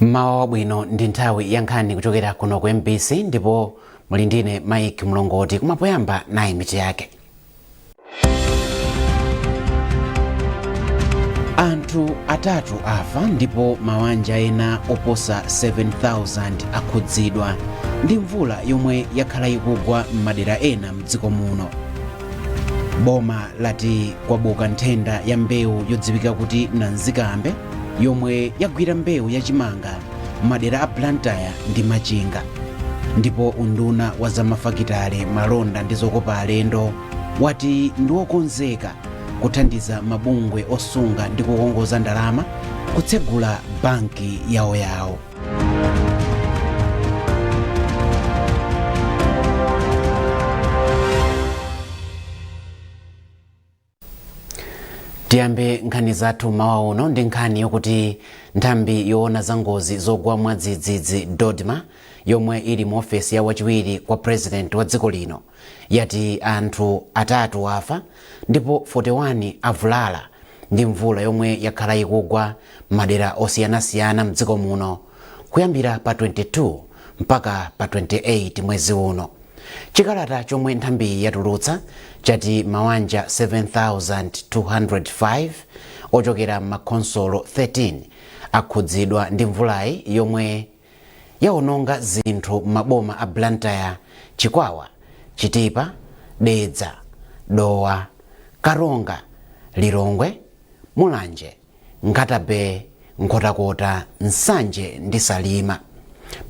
Mawa wabwino ndi nthawi ya nkhani kuchokera kuno ku MBC ndipo muli ndine Mike Mlongoti kumapoyamba nayi mitu yake. Anthu atatu afa ndipo mawanja ena oposa 7,000 akhudzidwa ndi mvula yomwe yakhala ikugwa m'madera ena mdziko muno. Boma lati kwabuka nthenda ya mbewu yodziwika kuti nanzikambe yomwe yagwira mbewu yachimanga m'madera a Blantyre ndi Machinga. Ndipo unduna wa zamafakitale malonda ndi zokopa alendo wati ndi wokonzeka kuthandiza mabungwe osunga ndi kukongoza ndalama kutsegula banki yawo. Tiyambe nkhani zathu mawa uno ndi nkhani yokuti nthambi yoona za ngozi zogwa mwadzidzidzi Dodma yomwe ili mu ofesi ya wachiwiri kwa president wa dziko lino yati anthu atatu afa ndipo 41 avulala ndi mvula yomwe yakhala ikugwa madera osiyanasiyana mdziko muno kuyambira pa 22 mpaka pa 28 mwezi uno. Chikalata chomwe nthambi yatulutsa chati mawanja 7,205 ochokera makonsolo 13 akhudzidwa ndi mvulayi yomwe yaononga zinthu maboma a Blantyre, Chikwawa, Chitipa, Dedza, Dowa, Karonga, Lilongwe, Mulanje, Nkatabe, Nkhotakota, Nsanje ndi Salima.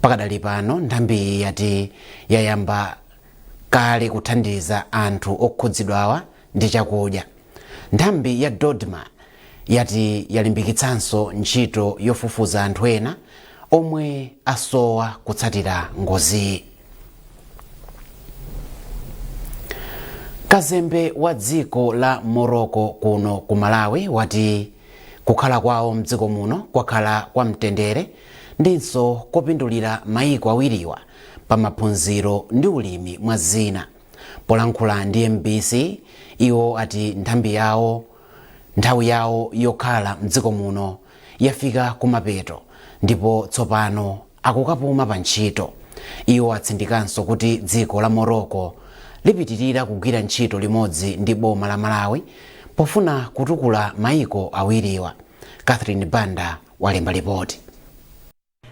Pakadali pano nthambi yati yayamba kale kuthandiza anthu okhudzidwawa ndi chakudya. Nthambi ya Dodma yati yalimbikitsanso ntchito yofufuza anthu ena omwe asowa kutsatira ngozi. Kazembe wa dziko la Morocco kuno ku Malawi wati kukhala kwawo mdziko muno kwakhala kwa mtendere ndinso kopindulira mayiko awiriwa pa maphunziro ndi ulimi mwa zina. Polankhula ndi MBC iwo ati nthawi yawo yokhala mdziko muno yafika kumapeto ndipo tsopano akukapuma pa ntchito. Iwo atsindikanso kuti dziko la Morocco lipitirira kugwira ntchito limodzi ndi boma la Malawi pofuna kutukula mayiko awiriwa. Catherine Banda walemba ripoti.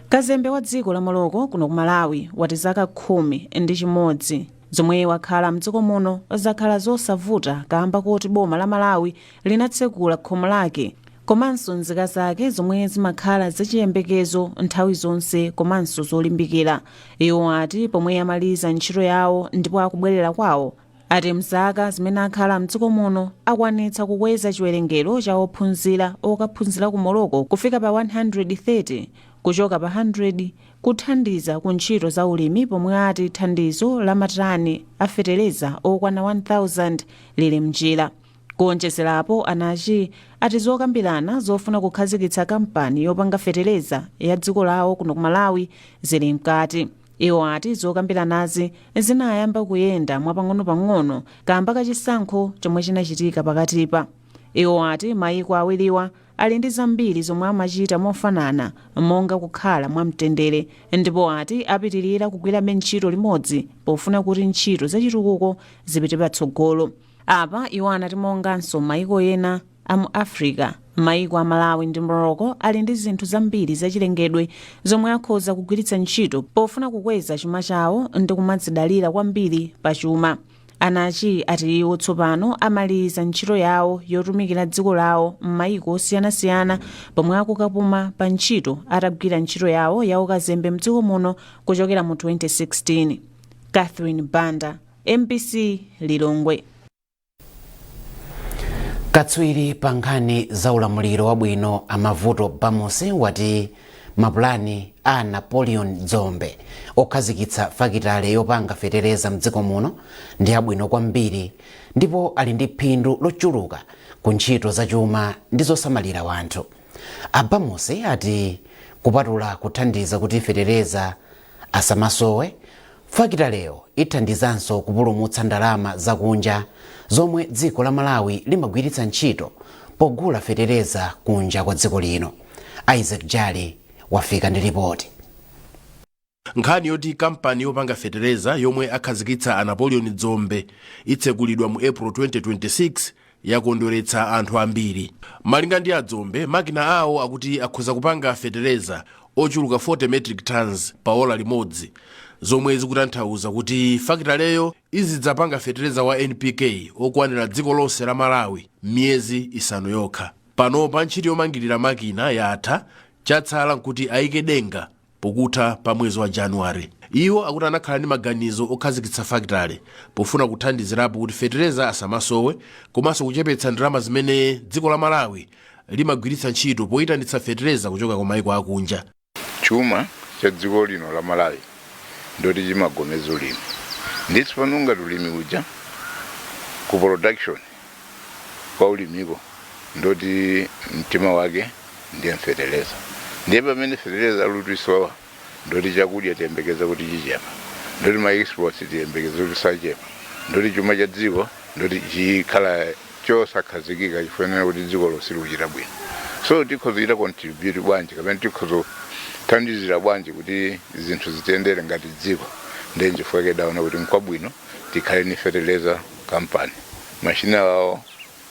Kazembe wa dziko la Morocco kuno ku Malawi wati zaka 11 zomwe wakhala mdziko muno zakhala zosavuta kamba kuti boma la Malawi linatsekula khomo lake komanso nzika zake zomwe zimakhala zachiyembekezo nthawi zonse komanso zolimbikira. Iwo ati pomwe amaliza ntchito yawo ndipo akubwerera kwawo ati mzaka zimene akhala mdziko muno akwanitsa kukweza chiwerengero cha ophunzira okaphunzira ku Morocco kufika pa 130 kuchoka pa 100 kuthandiza ku ntchito za ulimi pomwe ati thandizo la matani afetereza okwana 1,000 lili mnjira. Kuonjezerapo anachi ati zokambirana zofuna kukhazikitsa kampani yopanga fetereza ya dziko lawo kuno ku Malawi zili mkati. Iwo ati zokambiranazi zinayamba kuyenda mwapang'ono-pang'ono kamba kachisankho chomwe chinachitika pakatipa. Iwo ati mayiko awiriwa ali ndi zambiri zomwe amachita mofanana monga kukhala mwamtendere ndipo ati apitirira kugwira ntchito limodzi pofuna kuti ntchito zachitukuko zipite patsogolo. Apa iwo anati monganso mayiko ena amu Africa, mayiko a Malawi ndi Morocco ali ndi zinthu zambiri zachilengedwe zomwe akhoza kugwiritsa ntchito pofuna kukweza chuma chawo ndi kumadzidalira kwambiri pa chuma. Anachi ati iwo tsopano amaliza ntchito yawo yotumikira dziko lawo m'mayiko osiyanasiyana pomwe akukapuma pa ntchito atagwira ntchito yawo ya ukazembe mdziko muno kuchokera mu 2016. Catherine Banda, MBC, Lilongwe. Katswiri pa nkhani za ulamuliro wabwino amavuto pamusi wati mapulani a Napoleon Dzombe okhazikitsa fakitale yopanga fetereza mdziko muno ndi abwino kwambiri ndipo ali ndi phindu lochuluka ku ntchito zachuma ndi zosamalira wanthu. Abamusi ati kupatula kuthandiza kuti fetereza asamasowe, fakitaleyo ithandizanso kupulumutsa ndalama zakunja zomwe dziko la Malawi limagwiritsa ntchito pogula fetereza kunja kwa dziko lino. Isaac Jali wafika ndi ripoti. Nkhani yoti kampani yopanga fetereza yomwe akhazikitsa a Napoleon Dzombe itsekulidwa mu April 2026 yakondweretsa anthu ambiri. Malinga ndi a Dzombe, makina awo akuti akhoza kupanga fetereza ochuluka 40 metric tons pa ola limodzi, zomwe zikutanthauza kuti fakitaleyo izidzapanga fetereza wa NPK okwanira dziko lonse la Malawi miyezi isanu yokha. Pano pa ntchito yomangirira makina yatha, chatsala nkuti ayike denga pokutha pa mwezi wa Januwari. Iwo akuti anakhala ndi maganizo okhazikitsa fakitale pofuna kuthandizirapo kuti fetereza asamasowe, komanso kuchepetsa ndalama zimene dziko la Malawi limagwiritsa ntchito poyitanitsa fetereza kuchoka ku mayiko akunja. Chuma cha dziko lino la Malawi ndoti chimagomezo lino nditsi panunga tulimi uja ku production kwa ulimiko ndoti mtima wake ndiye fetereza. Ndiye pamene fetereza alutisowa ndoti chakudya tiyembekeza kuti chichepa, ndoti ma exports tiyembekeza kuti sachepa, ndoti chuma cha dziko ndoti chikhala chosakhazikika chifanira kuti dziko lonse likuchita bwino. So tikhozoita contribute bwanji kapena tikhozo thandizira bwanji kuti zinthu zitendere ngati dziko. Ndiye chifukwa kedaona kuti nkwabwino tikhale ni fetereza company. Mashina awo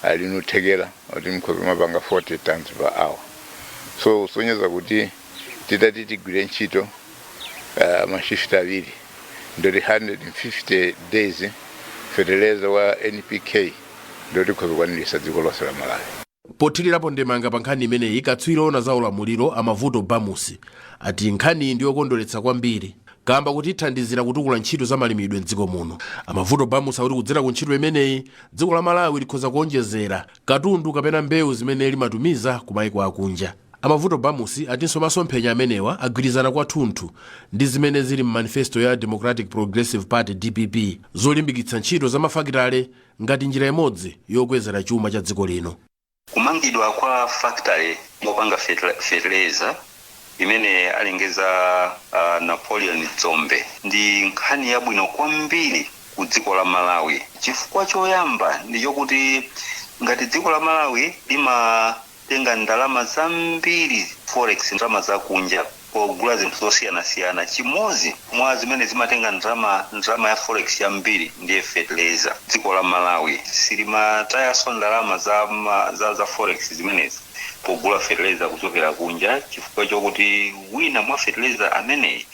alinuthekera kuti mkhozo mapanga 40 tons per hour. So sonyeza kuti titati tigwire ntchito mashift awiri ndoti 150 days fetereza wa NPK ndoti khozo kwanilisa dziko lonse la Malawi. Pothirirapo ndemanga pa nkhani imeneyi, katswiri ona za ulamuliro Amavuto Bamusi ati nkhani ndi yokondweretsa kwambiri kamba kuti ithandizira kutukula ntchito za malimidwe m'dziko muno. Amavuto Bamusi akuti kudzera ku ntchito imeneyi dziko la Malawi likhoza kuonjezera katundu kapena mbewu zimene limatumiza ku mayiko akunja. Amavuto Bamusi atinso masomphenya amenewa agwirizana kwathunthu ndi zimene zili m'manifesto ya Democratic Progressive Party DPP zolimbikitsa ntchito za mafakitale ngati njira imodzi yokwezera chuma cha dziko lino. Kumangidwa kwa factory mopanga fetereza imene alengeza Napoleon Dzombe ndi nkhani yabwino kwambiri ku dziko la Malawi. Chifukwa choyamba ndi chokuti ngati dziko la Malawi limatenga ndalama zambiri forex, ndalama zakunja pogula zinthu zosiyana-siyana, chimodzi mwa zimene zimatenga ndalama ya forex yambiri ndiye fetereza. Dziko la Malawi silimatayaso ndalama za forex zimenezi pogula fetereza kuchokera kunja, chifukwa chokuti wina mwa fetereza ameneyi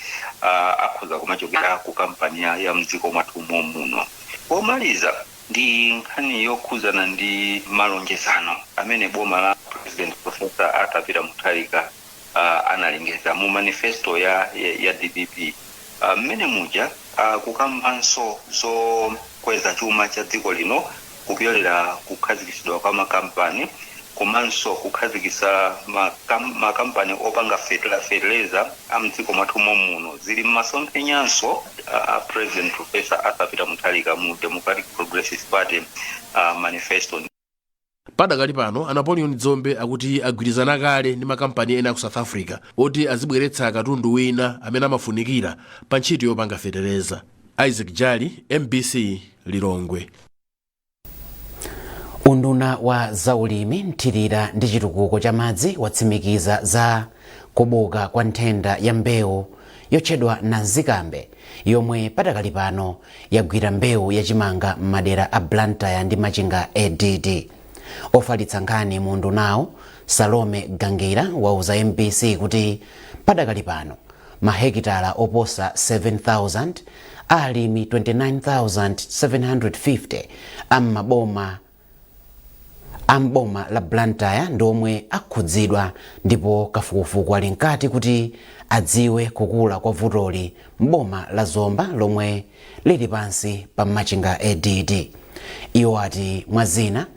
akhoza kumachokera ku kampani ya mdziko mwathu muno. Pomaliza ndi nkhani yokhuzana ndi malonjezano amene boma la President Professor Arthur Mutharika analengeza mu manifesto ya DPP. Mmene muja kukambanso zokweza chuma cha dziko lino kupyolera kukhazikitsidwa kwa makampani, komanso kukhazikitsa makampani opanga fetereza amdziko mwathu muno. Zili m'masomphenyanso President Professor Arthur Mutharika mu Democratic Progressive Party manifesto. Padakali pano Napoleon Dzombe akuti agwirizana kale ndi makampani ena ku South Africa oti azibweretsa katundu wina amene amafunikira pa ntchito yopanga fetereza. Isaac Jali, MBC, Lilongwe. Unduna wa zaulimi, nthirira ndi chitukuko cha madzi watsimikiza za kubuka kwa nthenda ya mbewu yotchedwa nanzikambe yomwe padakali pano yagwira mbewu yachimanga m'madera a Blantyre ndi Machinga ADD. Ofalitsa nkhani mu undunawo Salome Gangira wauza MBC kuti padakali pano mahekitala oposa 7,000 alimi 29,750 amboma la Blantyre ndomwe akhudzidwa, ndipo kafukufuku ali nkati kuti adziwe kukula kwa vutoli mboma la Zomba lomwe lili pansi pa Machinga ADD. Iwo ati mwazina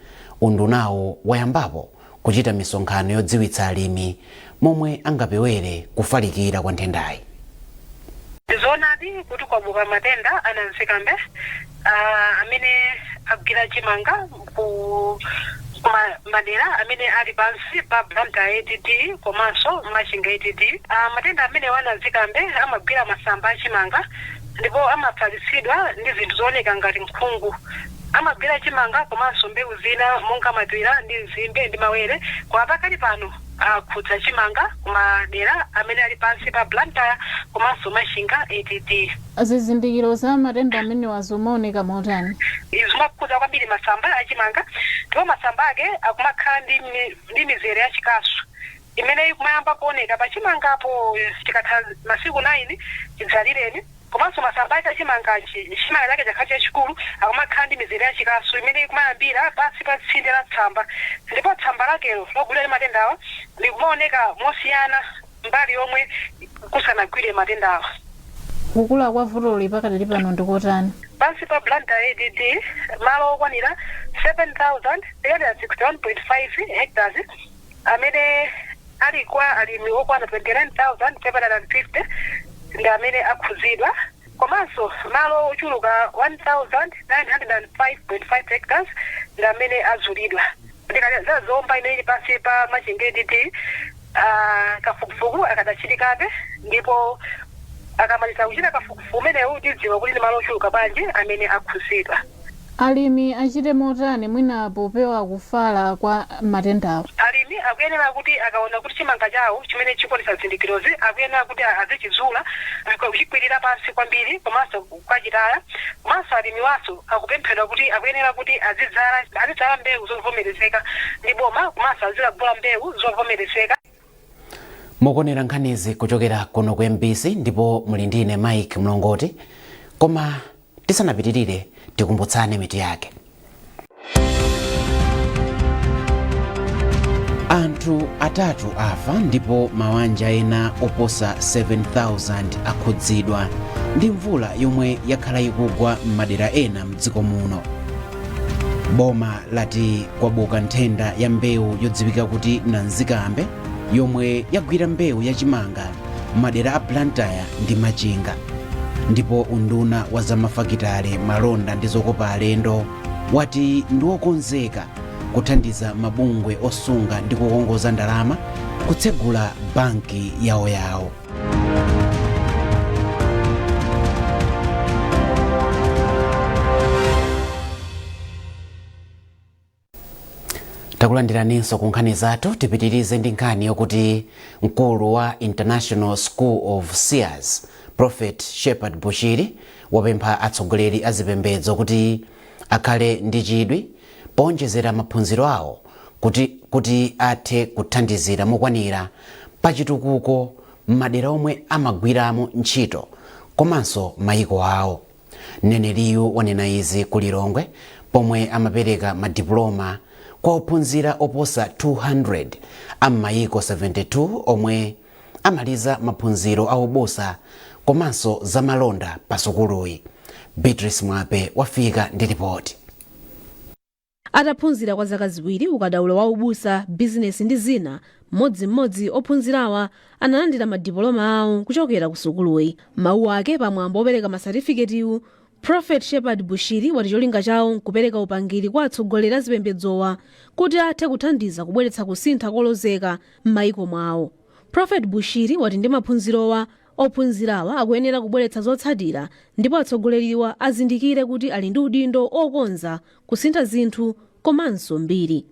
undunawo wayambapo kuchita misonkhano yodziwitsa alimi momwe angapewere kufalikira kwa nthendayi. Zonadi kuti kwabuka matenda ananzikambe amene agwira chimanga ku madera amene ali pansi pa Blantyre ADD komanso Machinga ADD. Matenda amene wananzikambe amagwira masamba achimanga ndipo amafalitsidwa ndi zinthu zooneka ngati nkhungu. Amagwira chimanga komanso mbewu zina monga matwira ndi zimbe ndi mawere. Kwa pakali pano akhudza chimanga kumadera amene ali pansi pa Blantyre komanso Mashinga ATT. Zizindikiro za matenda amene wazomaoneka motani? Zimakhudza kwambiri masamba achimanga, ndipo masamba ake akumakhala ndi mizere yachikasu imene ikumayamba kuoneka pachimangapo chikatha masiku 9 chidzalireni. Komanso masamba ake achimangachi chimanga chake chakhala chachikulu akumakhala ndi mizere yachikasu imene ikumayambira pansi pa tsinde la tsamba, ndipo tsamba lakelo logwira ndi matendawa likumaoneka mosiyana mbali yomwe kusanagwire matendawa. Kukula kwa vutoli pakati pano ndikotani? Pansi pa Blantyre ADT malo okwanira 7,361.5 hectares amene ali kwa alimi okwana 29,750 ndi amene akhuzidwa, komanso malo ochuluka 1,905.5 hectares ndi amene azulidwa. Ndikati zomba imene ili pansi pa Mashinga ADT kafukufuku akadachitikabe, ndipo akamaliza kuchita kafukufuku umenewu tidziwa kuti ndi malo ochuluka bwanji amene akhuzidwa. Alimi achite motani mwina popewa kufala kwa matendawo? Alimi akuyenera kuti akaona kuti chimanga chawo chimene chikuonesa zindikirozi akuyenera kuti azichizula kuchikwirira pansi kwambiri komanso kwachitaya. Komanso alimi waso akupemphedwa kuti akuyenera kuti azidzala mbewu zovomerezeka ndi boma, komanso azigula mbewu zovomerezeka. Mukonera nkhanizi kuchokera kuno ku MBC ndipo muli ndine Mike Mlongoti, koma tisanapitirire tikumbutsane mitu yake. Anthu atatu afa ndipo mawanja ena oposa 7,000 akhudzidwa ndi mvula yomwe yakhala ikugwa m'madera ena mdziko muno. Boma lati kwabuka nthenda ya mbewu yodziwika kuti nanzikambe yomwe yagwira mbewu yachimanga m'madera a Blantyre ndi Machinga, ndipo unduna wa zamafakitale malonda ndi zokopa alendo wati ndiwokonzeka kuthandiza mabungwe osunga ndi kukongoza ndalama kutsegula banki yawo. Takulandiraninso ku nkhani zathu, tipitirize ndi nkhani yokuti mkulu wa International School of Seers Prophet Shepherd Bushiri wapempha atsogoleri a zipembedzo kuti akhale ndi chidwi powonjezera maphunziro awo kuti athe kuthandizira mokwanira pa chitukuko m'madera omwe amagwiramo ntchito komanso mayiko awo. Mneneriyu wanena izi ku Lilongwe pomwe amapereka madiploma kwa ophunzira oposa 200 am'mayiko 72 omwe amaliza maphunziro aobosa komanso zamalonda pa sukuluyi. Beatrice Mwape wafika ndi ripoti. Ataphunzira kwa zaka ziwiri ukadaulo wa ubusa, business ndi zina, mmodzi ophunzirawa analandira madiploma awo kuchokera ku sukuluyi. Mawu ake pamwambo opereka masatifiketiwu, Prophet Shepherd Bushiri wati cholinga chawo nkupereka upangiri kwa atsogoleri a zipembedzowa kuti athe kuthandiza kubweretsa kusintha kolozeka m'mayiko mwawo. Prophet Bushiri wati ndi maphunzirowa ophunzirawa akuyenera kubweretsa zotsatira ndipo atsogoleriwa azindikire kuti ali ndi udindo okonza kusintha zinthu komanso mbiri.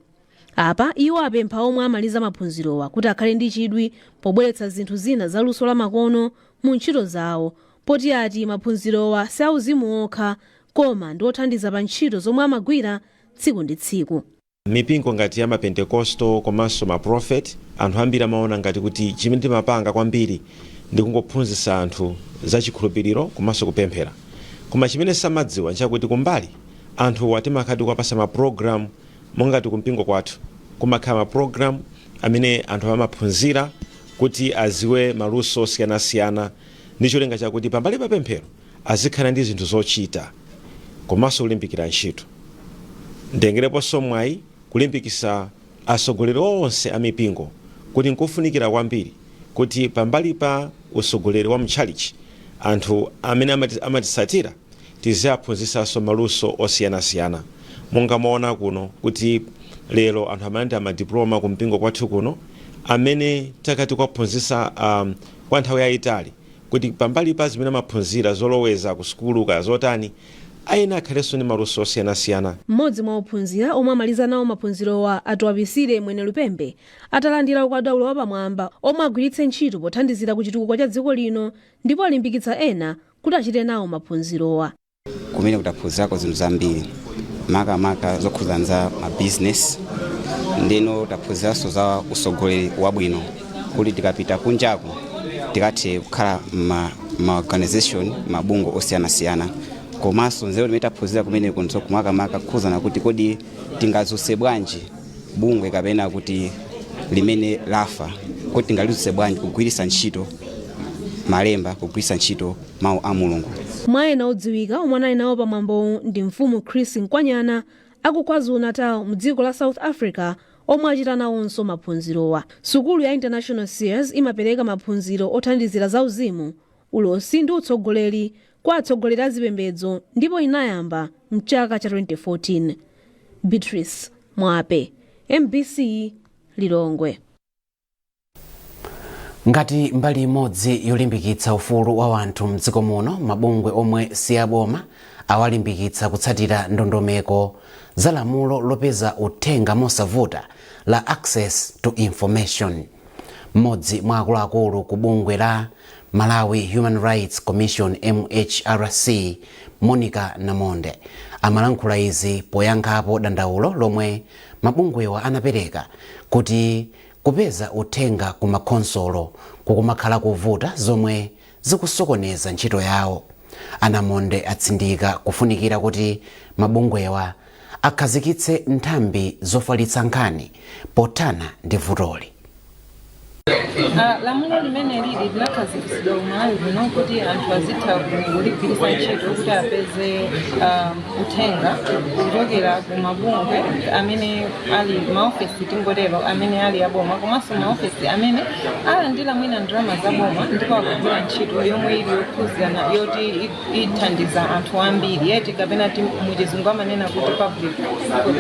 Apa iwo apempha omwe amaliza maphunzirowa kuti akhale ndi chidwi pobweretsa zinthu zina za luso la makono mu ntchito zawo, poti ati maphunzirowa si auzimu okha koma ndi othandiza pa ntchito zomwe amagwira tsiku ndi tsiku. Mipingo ngati ya mapentekosto komanso maprofeti, anthu ambiri amaona ngati kuti chimene timapanga kwambiri ndi kungophunzitsa anthu za chikhulupiriro komanso kupemphera. Koma chimene samadziwa nchakuti kumbali anthu atimakati kuwapasa maprogramu mongati kumpingo kwathu kumakhala maprogramu amene anthu amaphunzira kuti aziwe maluso osiyanasiyana ndi cholinga chakuti pambali pa pemphero azikhala ndi zinthu zochita komanso kulimbikira ntchito. Ndengereponso mwayi kulimbikisa atsogoleri onse a mipingo kuti nkufunikira kwambiri kuti pambali pa utsogoleri wa mtchalichi anthu amene amatisatira tiziaphunzisanso maluso osiyanasiyana. Monga maona kuno kuti lero anthu amalandira madiploma ku mpingo kwathu kuno amene takati kwaphunzitsa kwa nthawi yayitali kuti pambali pa zimene amaphunzira zoloweza ku sukulu ka zotani ayenera akhalenso ndi maluso osiyanasiyana. mmodzi mwa ophunzira omwe amaliza nawo maphunzirowa atiwapisire Mwene Lupembe atalandira ukadaulo wapamwamba omwe agwiritse ntchito pothandizira kuchitukuko cha dziko lino ndipo alimbikitsa ena kuti achite nawo maphunzirowa. Kumene kutaphunzirako zinthu zambiri makamaka zokhuzana za mabizinesi ndino taphunziranso za usogoleri wabwino kuti tikapita kunjako tikathe kukhala ma-organization mabungo osiyanasiyana komanso nzeru limene taphunzira kumene kunso kumakamaka kukhuzana kuti kodi tingazuse bwanji bungwe kapena kuti limene lafa kuti tingalizuse bwanji kugwiritsa ntchito malemba kugwiritsa ntchito mawu a Mulungu. Mwa ena odziwika omwe anali nawo pamwambo ndi mfumu Chris Nkwanyana aku KwaZulu-Natal mu dziko la South Africa omwe achita nawonso maphunzirowa. Sukulu ya International Sears imapereka maphunziro othandizira zauzimu, ulosi ndi utsogoleri kwa atsogoleri a zipembedzo ndipo inayamba mchaka cha 2014. Beatrice Mwape, MBC Lilongwe. Ngati mbali imodzi yolimbikitsa ufulu wa wanthu mdziko muno, mabungwe omwe siyaboma awalimbikitsa kutsatira ndondomeko za lamulo lopeza uthenga mosavuta la Access to Information. Mmodzi mwa akuluakulu ku bungwe la Malawi Human Rights Commission MHRC, Monica Namonde, amalankhula izi poyankhapo dandaulo lomwe mabungwewa anapereka kuti kupeza uthenga ku makonsolo kukumakhala kuvuta zomwe zikusokoneza ntchito yawo. Anamonde atsindika kufunikira kuti mabungwewa akhazikitse nthambi zofalitsa nkhani pothana ndi vutoli. Lamulo limene lili linakhazikitsidwa Malawi kuno kuti anthu azitha kuligwiritsa ntchito kuti apeze uthenga kuchokera ku mabungwe amene ali maofesi tingotero amene ali aboma komanso maofesi amene alandira mwina ndalama za boma ndipo akugwira ntchito yomwe ili yokhuzana yoti ithandiza anthu ambiri yeti kapena muchizungu amanena kuti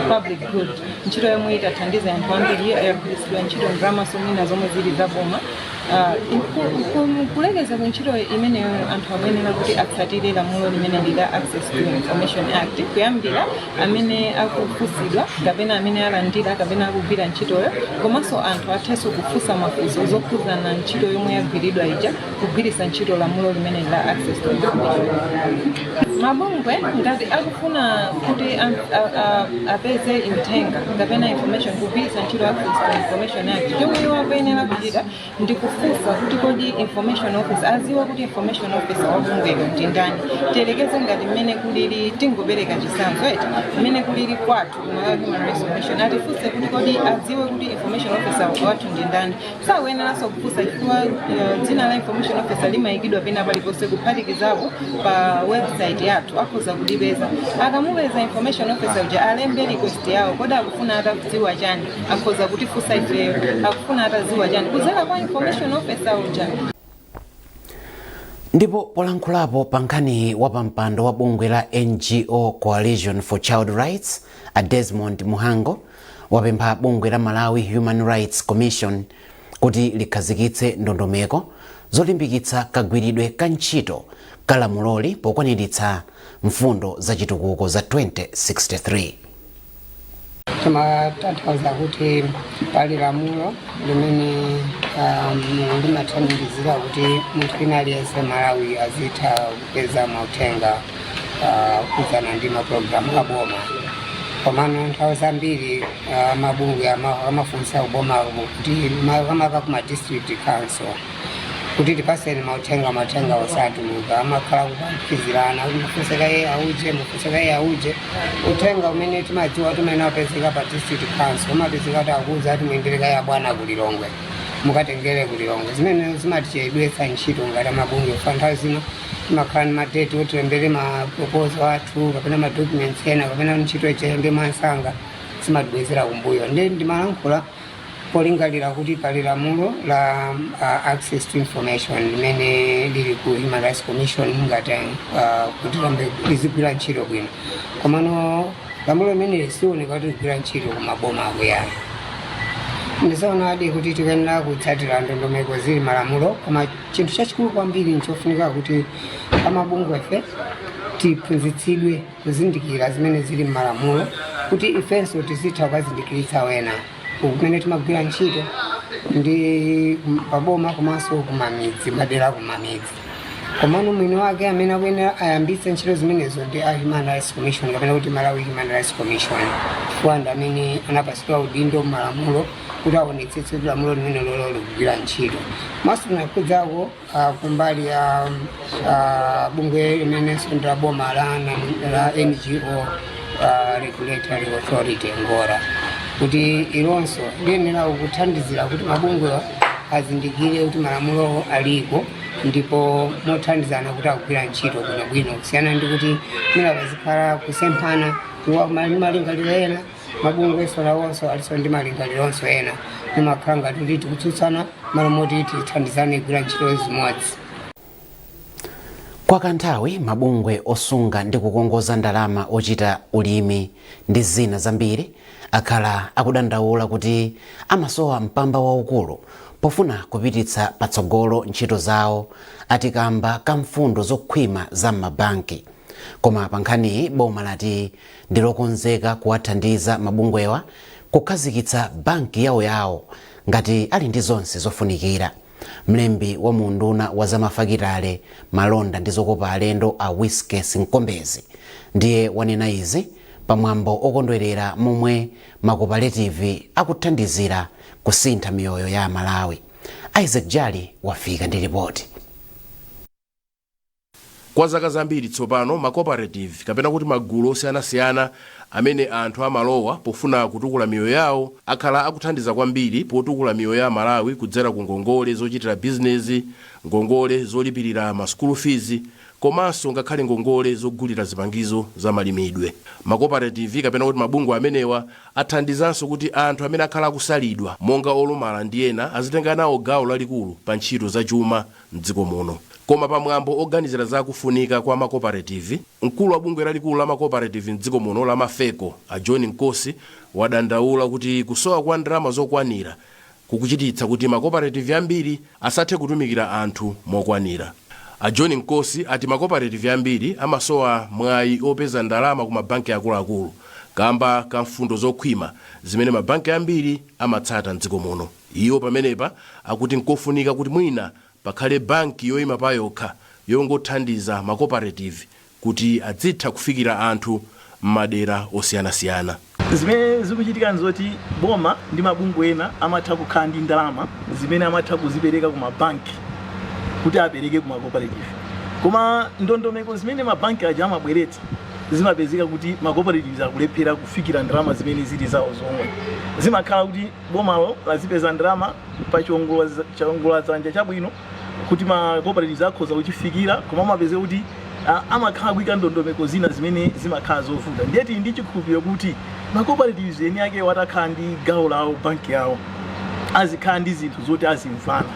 public good, ntchito yomwe itathandiza anthu ambiri yagwiritsidwa ntchito ndalama somwina zomwe zili za boma. Kulekeza kuntchito imeneyo anthu akuyenera kuti atsatire lamulo limene lila Access to Information Act kuyambira amene akufusidwa kapena amene alandira kapena akugwira ntchitoyo komanso anthu athenso kufunsa mafunso zokhuzana ntchito yomwe yagwiridwa ija kugwiritsa ntchito lamulo limene la Access to Information. Mabungwe ngati akufuna kuti apeze uthenga kapena information kugwiritsa ntchito Access to Information Act, chomwe iwo akuyenera kuchita ndi kufunsa kuti kodi information officer aziwa kuti information officer wabungwelo ndi ndani. Tiyerekeze ngati mmene kulili tingopereka chisanzo eti mmene kulili kwathu Malawi Human Rights Commission atifunse kuti kodi aziwe kuti information officer wathu ndi ndani. Sakuyeneranso kufunsa chifukwa dzina la information officer limayikidwa pena paliponse kuphatikizapo pa website yathu akhoza kulipeza. Akamupeza information officer uja alembe request yawo kodi akufuna atadziwa chani, akhoza kutifunsa ifeyo akufuna atadziwa chani kuzera kwa information officer uja. Ndipo polankhulapo pa nkhani wapampando wa bungwe la NGO Coalition for Child Rights a Desmond Muhango wapempha bungwe la Malawi Human Rights Commission kuti likhazikitse ndondomeko zolimbikitsa kagwiridwe ka ntchito kalamuloli pokwaniritsa mfundo za chitukuko za 2063. Timatanthauza kuti pali lamulo limene limathandizira kuti munthu wina aliyense Malawi azitha kupeza mauthenga kuzana ndi mapulogalamu aboma. Komano nthawi zambiri mabungwe amafunsa uboma kuti amaka kuma district council kuti tipaseni mauthenga osatuluka amakhala kupikizirana mufuseka iye auje uthenga umene timadziwa tumene wapezeka pa district council umapezeka kuti akuuza ati muyendereka ya bwana kulilongwe mukatengere kulilongwe zimene zimatichedwetsa ntchito ngati mabungwe nthawi zino timakhala ndi madeti oti tembere maproposal athu kapena madocuments ena kapena ntchito ichembe mwansanga zimatibwezera kumbuyo ndimalankhula polingalira kuti pali lamulo la Access to Information limene lili ku Human Rights Commission ngati kuti lizigwira ntchito bwino. Komano lamulo limene sioneka kuti ligwira ntchito kumaboma akuyani. ndizoona adi kuti tikuyenera kutsatira ndondomeko zili malamulo, koma chinthu chachikulu kwambiri nchofunika kuti amabungwe efe tiphunzitsidwe kuzindikira zimene zili malamulo, kuti ifenso tizitha kukazindikiritsa wena kumene timagwira ntchito ndi paboma komanso kumamidzi, madera kumamidzi. Komano mwini wake amene akuyenera ayambitse ntchito zimenezo ndi a Human Rights Commission kapena kuti Malawi Human Rights Commission, chifukwa ndi amene anapasidwa udindo m'malamulo kuti aonetsetse kuti lamulo limene lolo likugwira ntchito. Maso tinakudzako kumbali ya bungwe limenenso ndi la boma la NGO Regulatory Authority Ngora, kuti ilonso liyenera kuthandizira kuti mabungwe azindikire kuti malamulo aliko ndipo mothandizana kuti akugwira ntchito bwinobwino, kusiyana ndi kuti mwina pazikhala kusemphana malingaliro ena, mabungwe esonawonso aliso ndi malingaliro ena, limakhala ngati kuti tikutsutsana malo moti tithandizane kugwira ntchito zimodzi. Kwa kanthawi mabungwe osunga ndi kukongoza ndalama ochita ulimi ndi zina zambiri akhala akudandaula kuti amasowa mpamba waukulu pofuna kupititsa patsogolo ntchito zawo atikamba kamfundo zokhwima za mabanki. Koma pa nkhaniyi boma lati ndilokonzeka kuwathandiza mabungwewa kukhazikitsa banki yawo ngati ali ndi zonse zofunikira. Mlembi wa munduna wa zamafakitale, malonda ndi zokopa alendo a Wiskes Nkombezi ndiye wanena izi pamwambo okondwerera momwe makooperative akuthandizira kusintha miyoyo ya Malawi. Isaac Jali wafika ndi ripoti. Kwa zaka zambiri tsopano macooperative kapena kuti magulu osiyanasiyana amene anthu amalowa pofuna kutukula miyoyo yawo akhala akuthandiza kwambiri potukula miyoyo ya Malawi kudzera ku ngongole zochitira bizinesi, ngongole zolipirira ma school fees, komanso ngakhale ngongole zogulira zipangizo za malimidwe. Macooperative kapena kuti mabungwe amenewa athandizanso kuti anthu amene akhala akusalidwa monga olumala ndi ena azitenga nawo gawo lalikulu pa ntchito za chuma m'dziko muno. Koma pamwambo oganizira za kufunika kwa macooperative, mkulu wa bungwe lalikulu la macooperative m'dziko muno la Mafeco a John Nkosi wadandaula kuti kusowa kwa ndalama zokwanira kukuchititsa kuti macooperative ambiri asathe kutumikira anthu mokwanira. A John Nkosi ati macooperative ambiri amasowa mwayi opeza ndalama ku mabanki akuluakulu kamba kamfundo zokhwima zimene mabanki ambiri amatsata m'dziko muno. Iwo pamenepa akuti nkofunika kuti mwina pakhale banki yoyima pa yokha yongothandiza macooperative kuti adzitha kufikira anthu m'madera osiyanasiyana. Zimene zikuchitika nzoti boma ndi mabungwe ena amatha kukhala ndi ndalama zimene amatha kuzipereka ku mabanki kuti apereke ku macooperative. Koma ndondomeko zimene mabanki aja amabweretsa zimapezeka kuti macooperative akulephera kufikira ndalama zimene zili zawo zomwe. Zimakhala kuti bomalo lazipeza ndalama pa chiongoladzanja chabwino kuti macooperative akhoza kuchifikira, koma mapeze kuti amakhala kuyika ndondomeko zina zimene zimakhala zovuta. Ndiyeti ndi chikhulupiriro kuti macooperative eni ake watakhala ndi gawo lawo banki yawo azikhala ndi zinthu zoti azimvana.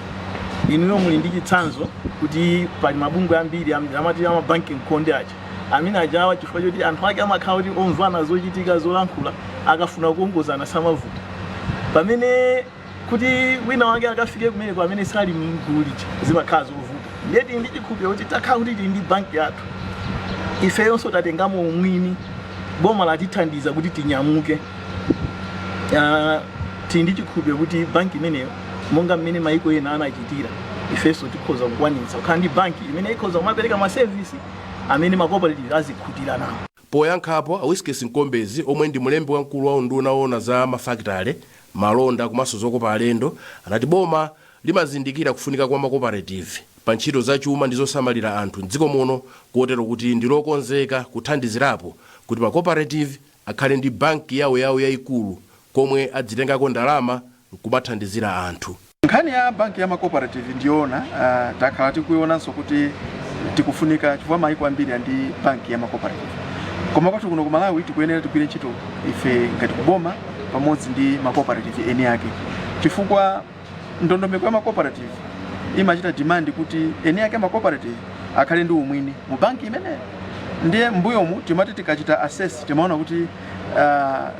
Inuyo muli ndi chitsanzo kuti pali mabungwe ambiri amati amabanki mkonde aja amene ajawa chifukwa choti anthu ake amakhala kuti omvana zochitika zolankhula akafuna kuongozana samavuta. Pamene kuti wina wake akafike kumene kwa amene sali mgulu zimakhala zovuta. Ndiyeti ndi chikhulupiriro kuti takhala kuti tili ndi banki yathu ifeyonso tatengamo umwini, boma latithandiza kuti tinyamuke. Tili ndi chikhulupiriro kuti banki imeneyo monga mmene maiko ena anachitira ifenso tikhoza kukwanitsa kukhala ndi banki imene ikhoza kumapereka maservice amene macooperative azikhutira nawo. Poyankhapo a Wiskes Nkombezi omwe ndi mlembi wamkulu wa unduna owona za mafakitale, malonda komanso zokopa alendo anati boma limazindikira kufunika kwa macooperative pa ntchito za chuma ndi zosamalira anthu m'dziko muno, kotero kuti ndilokonzeka kuthandizirapo kuti macooperative akhale ndi banki yawo yayikulu komwe adzitengako ndalama kumathandizira anthu. Nkhani ya banki ya macooperative ndiona takhala tikuionanso kuti tikufunika chifukwa maiko ambiri ndi banki ya macooperative. Koma kwathu kuno ku Malawi tikuyenera tigwire ntchito ife ngati kuboma pamodzi ndi macooperative eni ake, chifukwa ndondomeko ya macooperative imachita demand kuti eni ake macooperative akhale ndi umwini mu banki imeneyo. ndiye mbuyomu timati tikachita assess timaona kuti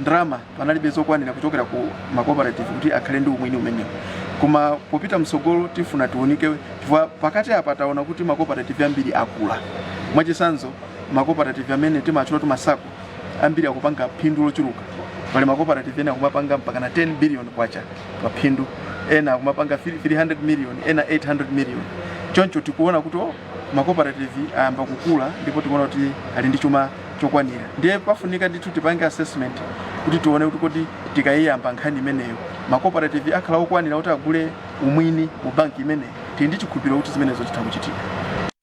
ndalama panalibe zokwanira kuchokera ku macooperative kuti akhale ndi umwini umenewu. Koma popita msogolo tifuna tionike chifukwa pakati apa taona kuti macooperative ambiri akula. Mwachisanzo macooperative amene timachula tumasako ambiri akupanga phindu lochuluka. Pali macooperative ena kumapanga mpaka na 10 billion kwacha pa phindu, ena kumapanga 300 million, ena 800 million. Choncho tikuona kuti macooperative amba kukula ndipo tikuona kuti ali ndi chuma chokwanira. Ndiye pafunika ndithu tipange assessment kuti tione kuti kodi tikayiyamba nkhani imeneyo macooperative akhala okwanira kuti agule umwini mu banki imeneyo. Tili ndi chikhulupiriro kuti zimenezo zitha kuchitika.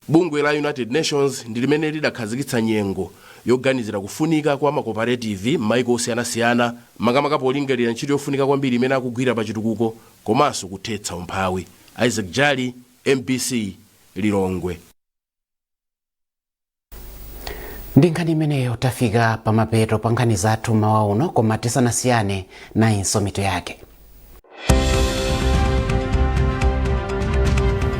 Bungwe la United Nations ndi limene lidakhazikitsa nyengo yoganizira kufunika kwa macooperative m'mayiko osiyanasiyana, makamaka polingalira ntchito yofunika kwambiri imene akugwira pa chitukuko komanso kuthetsa umphawi. Isaac Jali, MBC, Lilongwe. Ndi nkhani imeneyo tafika pamapeto pa nkhani zathu mawa uno, koma tisanasiyane na insomito yake.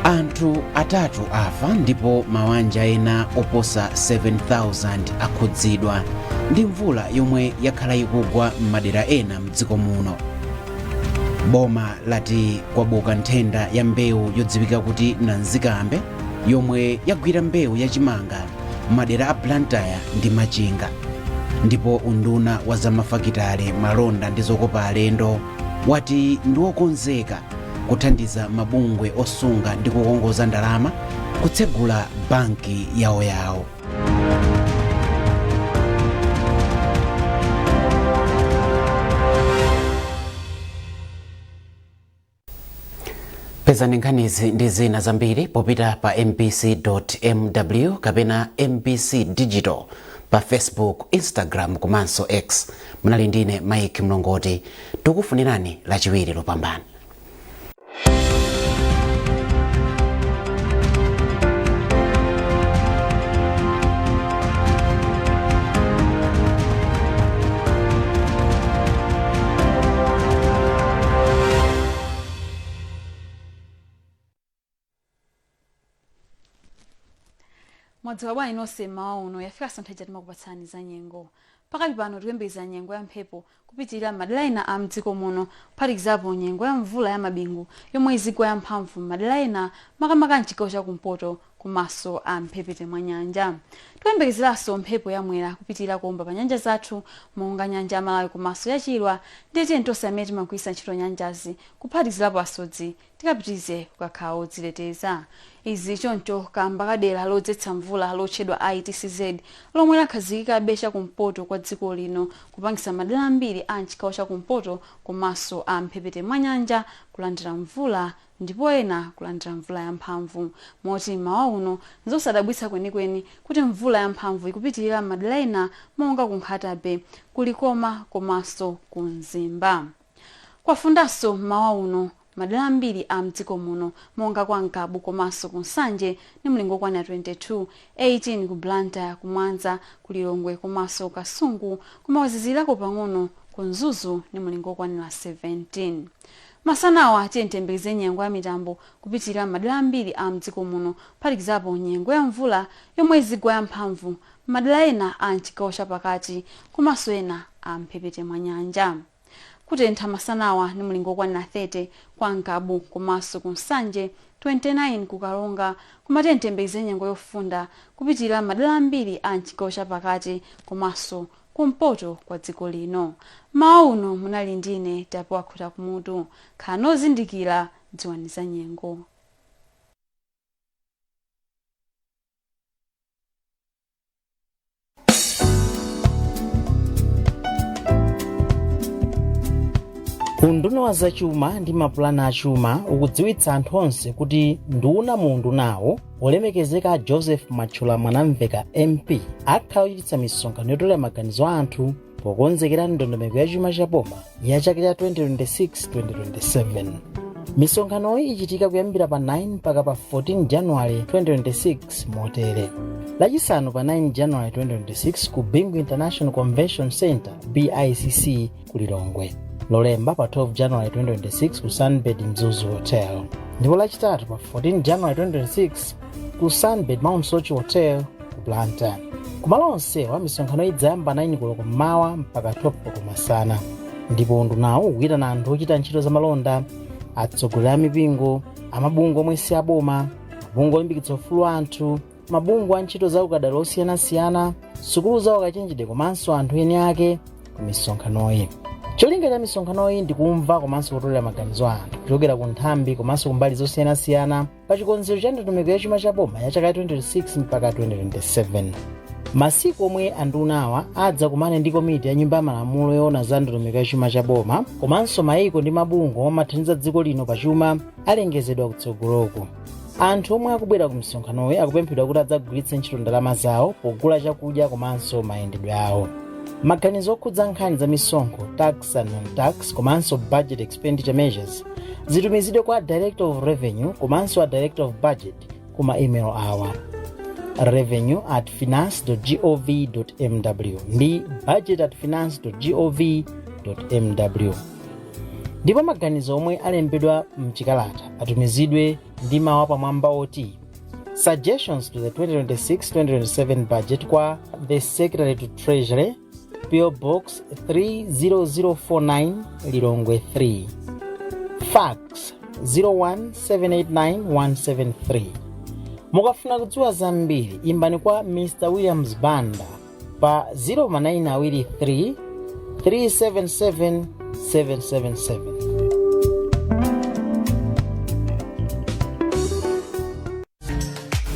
Anthu atatu afa ndipo mawanja ena oposa 7,000 akhudzidwa ndi mvula yomwe yakhala ikugwa m'madera ena mdziko muno. Boma lati kwabuka nthenda ya mbewu yodziwika kuti nanzikambe yomwe yagwira mbewu yachimanga madera a Blantyre ndi Machinga, ndipo unduna wa zamafakitale malonda ndi zokopa alendo wati ndi wokonzeka kuthandiza mabungwe osunga ndi kukongoza ndalama kutsegula banki yawo. Pezani nkhanizi ndi zina zambiri popita pa mbc.mw kapena MBC Digital pa Facebook, Instagram komanso X. Munali ndine Mike Mlongoti, tukufunirani lachiwiri lopambana. Mwadziwa bwanji nonse mawa uno yafika santhaja timakupatsani za nyengo. Pakali pano tikuyembekeza nyengo ya mphepo kupitirira madera ena a mdziko muno, phatikizapo nyengo ya mvula ya mabingu yomwe izigwa yamphamvu madera ena makamaka mchigawo chakumpoto komanso a mphepete mwa nyanja. Tikuyembekezeranso mphepo yamwera kupitirira kuomba pa nyanja zathu monga nyanja ya Malawi komanso ya Chilwa, ndiye tonse amene timagwiritsa ntchito nyanjazi kuphatikizirapo asodzi tikapitize kukakhala odzileteza. Izi choncho kamba kadera lodzetsa mvula lotchedwa ITCZ lomwe lakhazikikabe chakumpoto kwa dziko lino kupangisa madera ambiri a mchigawo chakumpoto komanso a mphepete mwa nyanja kulandira mvula ndipo ena kulandira mvula yamphamvu. Moti mawa uno nzosadabwitsa kwenikweni kuti mvula yamphamvu ikupitirira madera ena monga ku Nkhatabe, kulikoma komanso ku Mzimba. Kwafundanso mawa uno madera ambiri a mdziko muno monga kwa Nkabu komanso ku Nsanje ni mlingo okwana 22, 18 ku Blantyre, ku Mwanza, ku Lilongwe komanso Kasungu, kumawazizirako pang'ono ku Nzuzu ni mlingo okwanira 17. Masanawa tiyentembekeze nyengo ya mitambo kupitirira madera ambiri a mdziko muno, phatikizapo nyengo ya mvula yomwe izigwa yamphamvu madera ena a mchigawo chapakati komanso ena a mphepete mwa nyanja. Kutentha masanawa ni mlingo okwanira 30 kwa Nkabu komanso ku Nsanje, 29 ku Kalonga, kumatentembekeze nyengo yofunda kupitirira madera ambiri a mchigawo chapakati komanso kumpoto kwa dziko lino. Mawa uno munali ndine Tapo Akhuta kumutu, khala nozindikira dziwani za nyengo. Unduna wa zachuma ndi mapulani achuma ukudziwitsa anthu onse kuti nduna mundu nawo olemekezeka Joseph Machula Mwanamveka MP akhala kuchititsa misonkhano yotolera maganizo a anthu pokonzekera ndondomeko ya chuma cha boma ya chaka cha 2026-2027. Misonkhano ichitika kuyambira pa 9 mpaka pa 14 January 2026 motere. Lachisanu pa 9 January 2026 ku Bingu International Convention Center BICC ku Lilongwe. Lolemba pa 12 January 2026 ku Sunbed Mzuzu Hotel. Ndipo lachitatu pa 14 January 2026 ku Sunbed Mount Sochi Hotel ku Blantyre. kumalo onsewa misonkhano idzayamba 9 koloko mmawa mpaka 12 koloko masana, ndipo ndunawo ukuyitana anthu ochita ntchito za malonda, atsogoleri a mipingo, amabungwe omwe si aboma, mabungwe olimbikitsa ufulu wa anthu, mabungwe a ntchito za ukadaulo osiyanasiyana, sukulu za ukachenjede komanso anthu eni ake ku misonkhanoyi. Cholinga cha misonkhanoyi ndi kumva komanso kutolera maganizo a anthu kuchokera ku nthambi komanso kumbali zosiyanasiyana pa chikonzero cha ndondomeko ya chuma cha boma ya chaka 2026 mpaka 2027. Masiku omwe andunawa adzakumane ndi komiti ya nyumba ya malamulo yoona za ndondomeko ya chuma cha boma komanso maiko ndi mabungwe omathandiza dziko lino pa chuma alengezedwa kutsogoloko. Anthu omwe akubwera ku misonkhanoyi akupemphedwa kuti adzagwiritse ntchito ndalama zawo pogula chakudya komanso mayendedwe awo. Maganizo okhudza nkhani za misonkho, tax and non-tax komanso budget expenditure measures zitumizidwe kwa Director of Revenue komanso a Director of Budget kuma email awa: revenue@finance.gov.mw ndi budget@finance.gov.mw. Ndipo maganizo omwe alembedwa mchikalata atumizidwe ndi mawu apamwamba oti suggestions to the 2026-2027 budget kwa the Secretary to Treasury, PO Box 30049 Lilongwe 3, fax 01789-173. Mukafuna kudziwa zambiri imbani kwa Mr. Williams Banda pa 0923 377 777.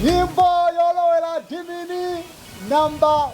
Nyimbo yolowela dimini number 1.